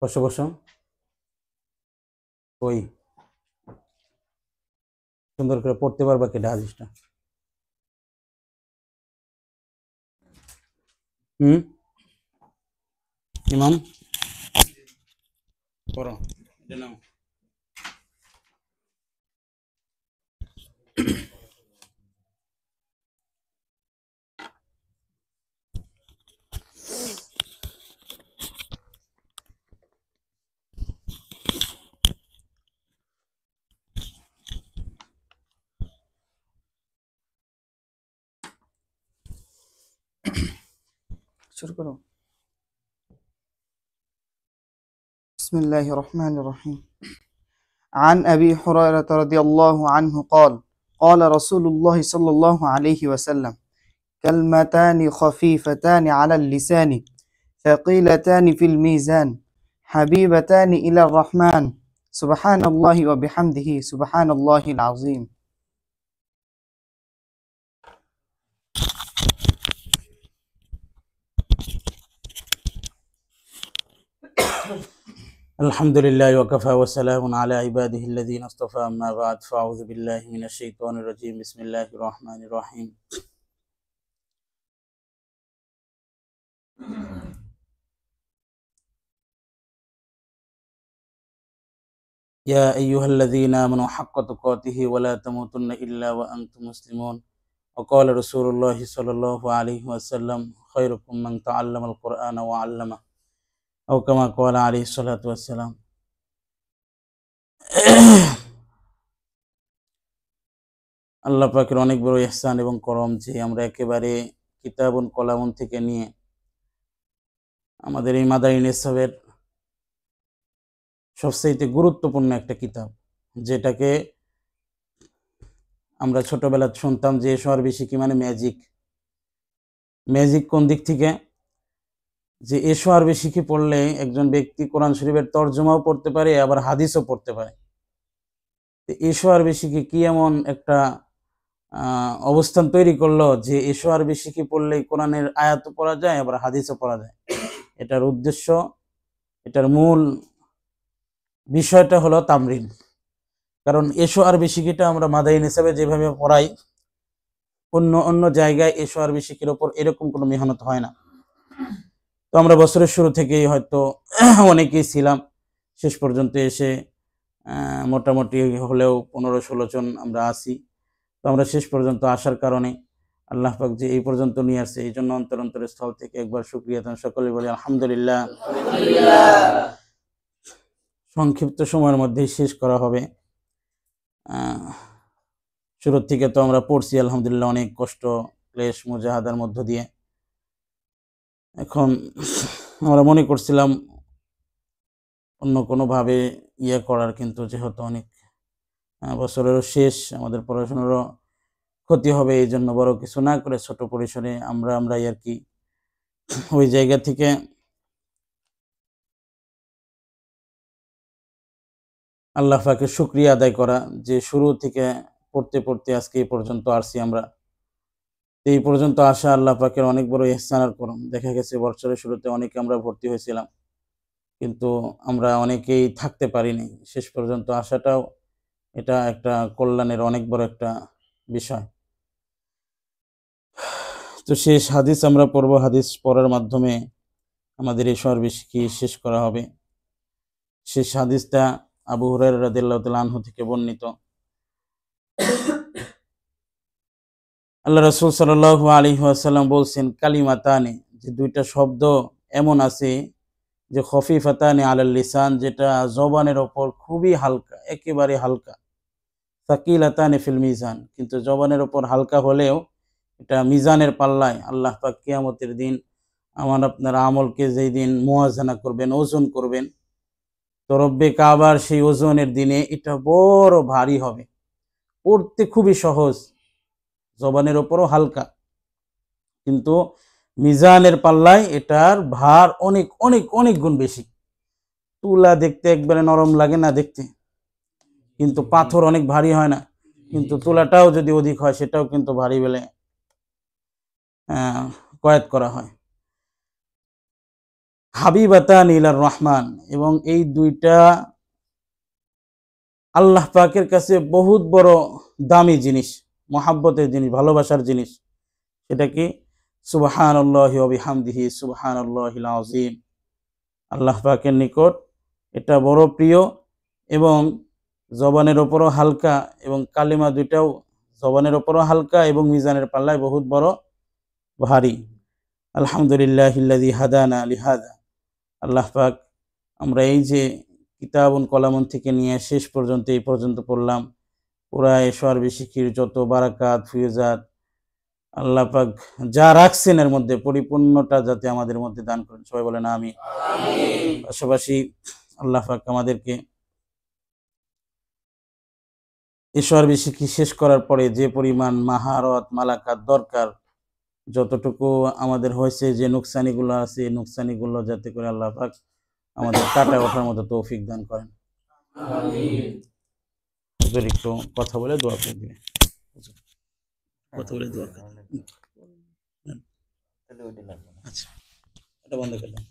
বসো বসো। ওই সুন্দর করে পড়তে পারবা কেটা হাদিসটা? হুম, ইমাম পড়ো, এটা নাও। শুরু করো। بسم الله الرحمن الرحيم. عن أبي هريرة رضي الله عنه قال قال رسول الله صلى الله عليه وسلم كلمتان خفيفتان على اللسان ثقيلتان في الميزان حبيبتان إلى الرحمن سبحان الله وبحمده سبحان الله العظيم. الحمد لله وكفى وسلام على عباده الذين اصطفى، أما بعد، فأعوذ بالله من الشيطان الرجيم. بسم الله الرحمن الرحيم. يا أيها الذين آمنوا حق تقاته ولا تموتن إلا وأنتم مسلمون. وقال رسول الله صلى الله عليه وسلم خيركم من تعلم القرآن وعلمه أو كما قال عليه الصلاة والسلام. আল্লাহ পাকের অনেক বড় ইহসান এবং করম যে আমরা একেবারে কিতাবুন কলামুন থেকে নিয়ে আমাদের এই মাদানী নিসাবের সবচেয়ে গুরুত্বপূর্ণ একটা কিতাব, যেটাকে আমরা ছোটবেলা শুনতাম যে এশোয়ার বেশি কি মানে ম্যাজিক। ম্যাজিক কোন দিক থেকে? যে এশোয়ার বেশি কি পড়লে একজন ব্যক্তি কোরআন শরীফের তর্জমাও পড়তে পারে, আবার হাদিসও পড়তে পারে। এশোয়ার বেশি কি এমন একটা অবস্থান তৈরি করলো যে এশোয়ার বেশি কি পড়লে কোরআনের আয়াতও পড়া যায়, আবার হাদিসও পড়া যায়। এটার উদ্দেশ্য, এটার মূল বিষয়টা হলো তামরিন। কারণ এশোয়ার বেশিকিটা আমরা মাদানী নিসাবে যেভাবে পড়াই, অন্য অন্য জায়গায় এশোয়ার বেশিকির ওপর এরকম কোনো মেহনত হয় না। তো আমরা বছরের শুরু থেকেই হয়তো অনেকেই ছিলাম, শেষ পর্যন্ত এসে মোটামুটি হলেও 15-16 জন আমরা আছি। তো আমরা শেষ পর্যন্ত আসার কারণে আল্লাহ পাক যে এই পর্যন্ত নিয়ে আসছে, এই জন্য অন্তরের স্থল থেকে একবার শুকরিয়া। সকলে বলি আলহামদুলিল্লাহ। সংক্ষিপ্ত সময়ের মধ্যেই শেষ করা হবে। শুরুর থেকে তো আমরা পড়ছি আলহামদুলিল্লাহ অনেক কষ্ট, ক্লেশ, মুজাহাদার মধ্য দিয়ে। এখন আমরা মনে করছিলাম অন্য কোনোভাবে করার, কিন্তু যেহেতু অনেক বছরেরও শেষ, আমাদের পড়াশোনারও ক্ষতি হবে, এই জন্য বড় কিছু না করে ছোট পরিসরে আমরাই আর কি ওই জায়গা থেকে আল্লাহ পাকের শুকরিয়া আদায় করা যে শুরু থেকে পড়তে পড়তে আজকে এই পর্যন্ত আসছি আমরা। এই পর্যন্ত আসা আল্লাহ পাকের অনেক বড় ইহসান আর করম। দেখা গেছে বছরের শুরুতে অনেকে আমরা ভর্তি হয়েছিলাম, কিন্তু আমরা অনেকেই থাকতে পারিনি শেষ পর্যন্ত আসাটাও, এটা একটা কল্যাণের অনেক বড় একটা বিষয়। তো শেষ হাদিস আমরা পড়ব, হাদিস পড়ার মাধ্যমে আমাদের এই সর্বশেষকে শেষ করা হবে। শেষ হাদিসটা আবু হুরায়রা রাদিয়াল্লাহু তাআলা আনহু থেকে বর্ণিত। আল্লাহ রাসূল সাল্লাল্লাহু আলাইহি ওয়াসাল্লাম বলছেন, কালিমাতানি, যে দুইটা শব্দ এমন আছে যে খফিফাতানি আলাল লিসান, যেটা জবানের ওপর খুবই হালকা, একেবারে হালকা। সাকিলাতানি ফিল মিজান, কিন্তু জবানের ওপর হালকা হলেও এটা মিজানের পাল্লায় আল্লাহ পাক কিয়ামতের দিন আমার আপনার আমলকে যেই দিন মুওয়াজানা করবেন, ওজন করবেন, তো রব্বে কাবার সেই ওজনের দিনে এটা বড় ভারী হবে। পড়তে খুবই সহজ, জবানের ওপরও হালকা, কিন্তু মিজানের পাল্লায় এটার ভার অনেক অনেক অনেক গুণ বেশি। তুলা দেখতে একবারে নরম লাগে না দেখতে, কিন্তু পাথর অনেক ভারী হয় না, কিন্তু তুলাটাও যদি অধিক হয় সেটাও কিন্তু ভারী বলে কয়াত করা হয়। হাবিবাতান ইলার রহমান, এবং এই দুইটা আল্লাহ পাকের কাছে বহুত বড় দামি জিনিস, মহাব্বতের জিনিস, ভালোবাসার জিনিস। সেটা কি? সুবহানাল্লাহি ওয়া বিহামদিহি সুবহানাল্লাহিল আযীম। আল্লাহ পাকের নিকট এটা বড় প্রিয় এবং জবানের ওপরও হালকা, এবং কালিমা দুইটাও জবানের ওপরও হালকা এবং মিজানের পাল্লায় বহুত বড় ভারী। আলহামদুলিল্লাহিল্লাযী হাদানা লিহাযা। আল্লাহ পাক, আমরা এই যে কিতাবুন কলামুন থেকে নিয়ে শেষ পর্যন্ত এই পর্যন্ত পড়লাম, পুরা এশার বিশিকির যত বারাকাত ফিউজাত আল্লাহ পাক যা রাখছেন এর মধ্যে পরিপূর্ণটা যাতে আমাদের মধ্যে দান করেন, সবাই বলেন আমিন। পাশাপাশি আল্লাহ পাক আমাদেরকে এশার বিশিকি শেষ করার পরে যে পরিমাণ মাহারত মালাকাত দরকার, যতটুকু আমাদের হয়েছে, যে নুকসানিগুলো আছে, এই নুকসানিগুলো যাতে করে আল্লাহ পাক আমাদের কাটা ওঠার মতো তৌফিক দান করেন। হুজুর একটু কথা বলে দোয়া করে দিবে, কথা বলে দোয়া করে। আচ্ছা, এটা বন্ধ করলাম।